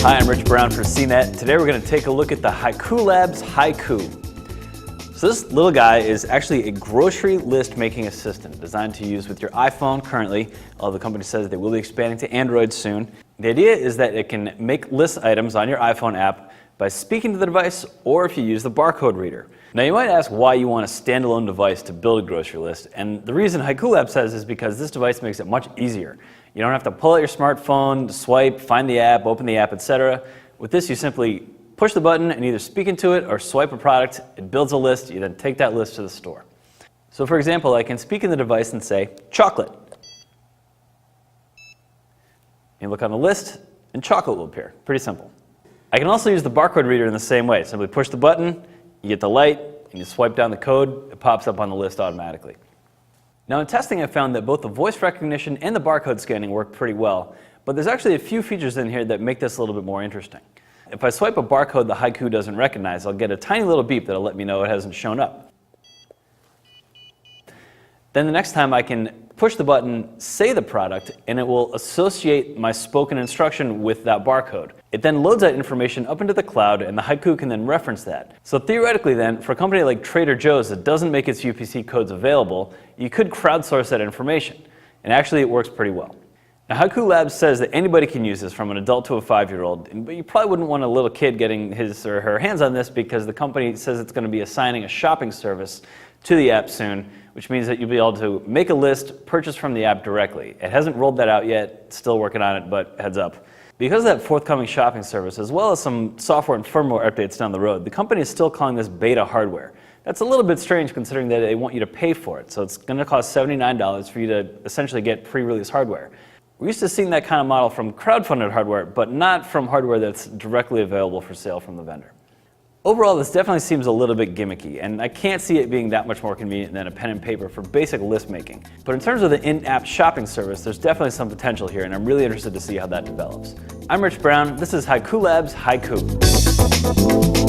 Hi, I'm Rich Brown for CNET. Today we're going to take a look at the Hiku Labs Hiku. So this little guy is actually a grocery list making assistant designed to use with your iPhone currently, although the company says they will be expanding to Android soon. The idea is that it can make list items on your iPhone app by speaking to the device or if you use the barcode reader. Now you might ask why you want a standalone device to build a grocery list, and the reason Hiku Labs says is because this device makes it much easier. You don't have to pull out your smartphone, swipe, find the app, open the app, etc. With this you simply push the button and either speak into it or swipe a product, it builds a list, you then take that list to the store. So for example, I can speak in the device and say, chocolate. You look on the list and chocolate will appear. Pretty simple. I can also use the barcode reader in the same way. Simply push the button, you get the light, and you swipe down the code, it pops up on the list automatically. Now in testing I found that both the voice recognition and the barcode scanning work pretty well, but there's actually a few features in here that make this a little bit more interesting. If I swipe a barcode the Hiku doesn't recognize, I'll get a tiny little beep that'll let me know it hasn't shown up. Then the next time I can push the button, say the product, and it will associate my spoken instruction with that barcode. It then loads that information up into the cloud and the Hiku can then reference that. So theoretically then, for a company like Trader Joe's that doesn't make its UPC codes available, you could crowdsource that information. And actually it works pretty well. Now Hiku Labs says that anybody can use this, from an adult to a 5-year-old, but you probably wouldn't want a little kid getting his or her hands on this because the company says it's going to be assigning a shopping service to the app soon, which means that you'll be able to make a list, purchase from the app directly. It hasn't rolled that out yet, still working on it, but heads up. Because of that forthcoming shopping service, as well as some software and firmware updates down the road, the company is still calling this beta hardware. That's a little bit strange considering that they want you to pay for it, so it's going to cost $79 for you to essentially get pre-release hardware. We're used to seeing that kind of model from crowdfunded hardware, but not from hardware that's directly available for sale from the vendor. Overall, this definitely seems a little bit gimmicky, and I can't see it being that much more convenient than a pen and paper for basic list making. But in terms of the in-app shopping service, there's definitely some potential here, and I'm really interested to see how that develops. I'm Rich Brown, this is Hiku Labs Hiku.